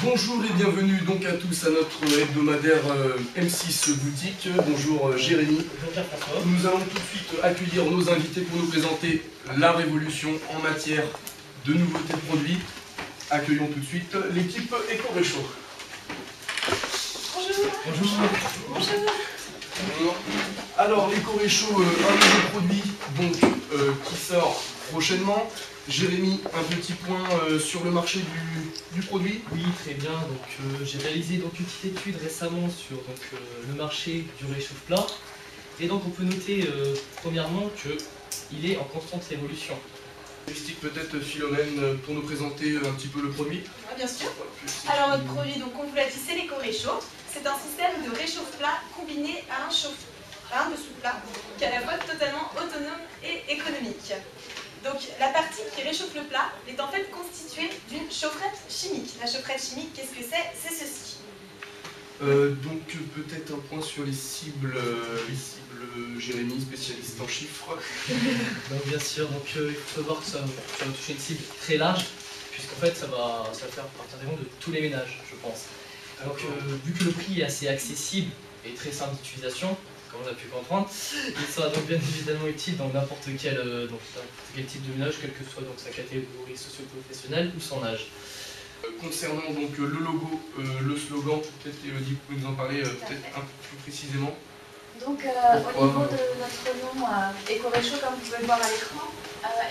Bonjour et bienvenue donc à tous à notre hebdomadaire M6 boutique. Bonjour Jérémy. Bonjour François. Nous allons tout de suite accueillir nos invités pour nous présenter la révolution en matière de nouveautés de produits. Accueillons tout de suite l'équipe Eco-Réchaud. Bonjour. Bonjour. Bonjour. Alors l'Eco-Réchaud, un nouveau produit donc, qui sort prochainement. Jérémy, un petit point sur le marché du produit. Oui, très bien. Donc, j'ai réalisé donc, une petite étude récemment sur le marché du réchauffe-plat. Et donc on peut noter premièrement qu'il est en constante évolution. Logistique peut-être Philomène pour nous présenter un petit peu le produit. Ah, bien sûr. Alors notre produit, donc on vous l'a dit, c'est l'Eco-Réchaud. C'est un système de réchauffe-plat combiné à un dessous-plat qui est à la fois totalement autonome et économique. Donc la partie qui réchauffe le plat est en fait constituée d'une chaufferette chimique. La chaufferette chimique, qu'est-ce que c'est? C'est ceci. Donc peut-être un point sur les cibles Jérémy, spécialiste en chiffres. Donc, bien sûr, donc, il faut savoir que ça va toucher une cible très large, puisqu'en fait ça va faire partir de tous les ménages, je pense. Donc vu que le prix est assez accessible et très simple d'utilisation, comme on a pu comprendre, il sera donc bien évidemment utile dans n'importe quel type de ménage, quelle que soit donc, sa catégorie socio-professionnelle ou son âge. Concernant donc le logo, le slogan, peut-être Elodie, vous pouvez nous en parler peut-être un peu plus précisément. Donc au niveau de notre nom Eco-Réchaud, comme vous pouvez le voir à l'écran,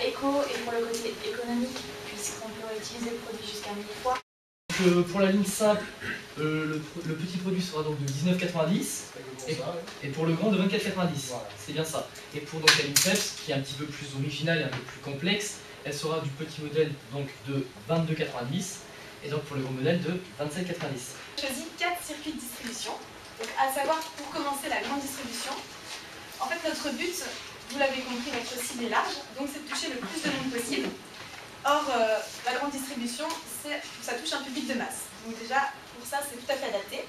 Eco est pour le côté économique, puisqu'on peut utiliser le produit jusqu'à 1000 fois. Donc, pour la ligne simple, le petit produit sera donc de 19,90 et pour le grand de 24,90. Voilà. C'est bien ça. Et pour donc, la ligne PEPS, qui est un petit peu plus originale et un peu plus complexe, elle sera du petit modèle donc, de 22,90 et donc pour le gros modèle de 27,90. J'ai choisi 4 circuits de distribution. Donc, à savoir, pour commencer, la grande distribution. En fait, notre but, vous l'avez compris, notre cible est large, donc c'est de toucher le plus de monde possible. Or, la grande distribution, ça touche un public de masse. Donc déjà, pour ça, c'est tout à fait adapté.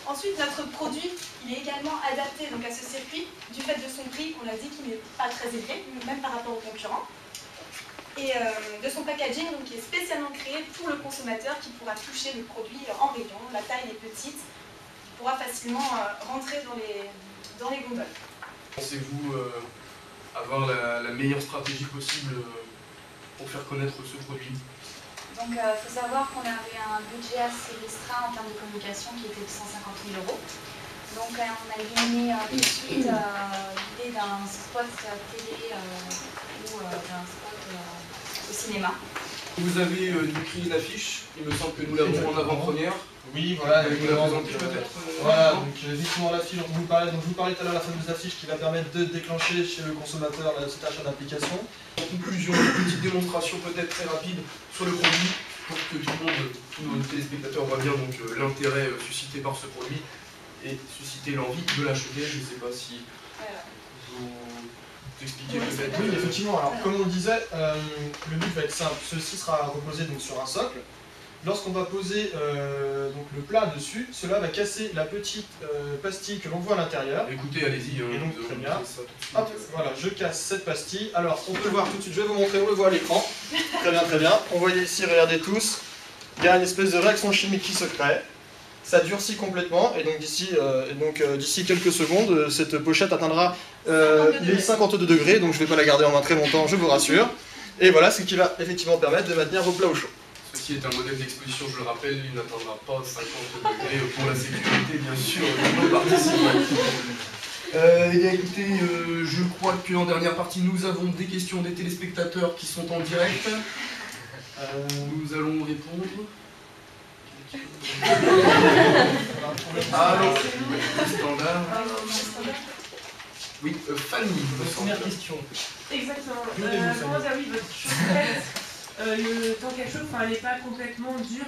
Ensuite, notre produit, il est également adapté donc, à ce circuit, du fait de son prix, on l'a dit qu'il n'est pas très élevé, même par rapport aux concurrents. Et de son packaging, donc, qui est spécialement créé pour le consommateur, qui pourra toucher le produit en rayon. La taille est petite, il pourra facilement rentrer dans les gondoles. Pensez-vous avoir la meilleure stratégie possible pour faire connaître ce produit? Donc il faut savoir qu'on avait un budget assez restreint en termes de communication qui était de 150 000 €. Donc on a éliminé tout de suite l'idée d'un spot télé ou d'un spot au cinéma. Vous avez écrit une affiche, il me semble que nous l'avons en avant-première. Oui, voilà, Vous la présenter peut-être voilà, donc effectivement l'affiche dont je vous parlais, tout à l'heure, la fameuse affiche qui va permettre de déclencher chez le consommateur cet achat d'application. En conclusion, une petite démonstration peut-être très rapide sur le produit pour que tout le monde, tous nos téléspectateurs voient bien donc l'intérêt suscité par ce produit et susciter l'envie de l'acheter. Je ne sais pas si vous expliquez peut-être. Oui, effectivement, alors comme on le disait, le but va être simple, ceci sera reposé donc, sur un socle. Lorsqu'on va poser donc, le plat dessus, cela va casser la petite pastille que l'on voit à l'intérieur. Écoutez, allez-y. Et donc, très bien. Hop, voilà, je casse cette pastille. Alors, on peut le voir tout de suite, je vais vous montrer, on le voit à l'écran. Très bien, très bien. On voit ici, regardez tous, il y a une espèce de réaction chimique qui se crée. Ça durcit complètement, et donc d'ici quelques secondes, cette pochette atteindra les 52 degrés, donc je ne vais pas la garder en main très longtemps, je vous rassure. Et voilà, ce qui va effectivement permettre de maintenir vos plats au chaud. Ceci est un modèle d'exposition, je le rappelle, il n'atteindra pas 50 degrés pour la sécurité, bien sûr, de nos participants. Eh bien, écoutez, je crois qu'en dernière partie, nous avons des questions des téléspectateurs qui sont en direct. Nous allons répondre. Alors, standard. Oui, Fanny. Première question. Exactement. Comment dire, oui, votre chauffette, le temps qu'elle chauffe, elle n'est pas complètement dure.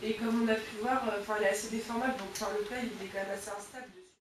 Et comme on a pu voir, elle est assez déformable, donc le plat il est quand même assez instable.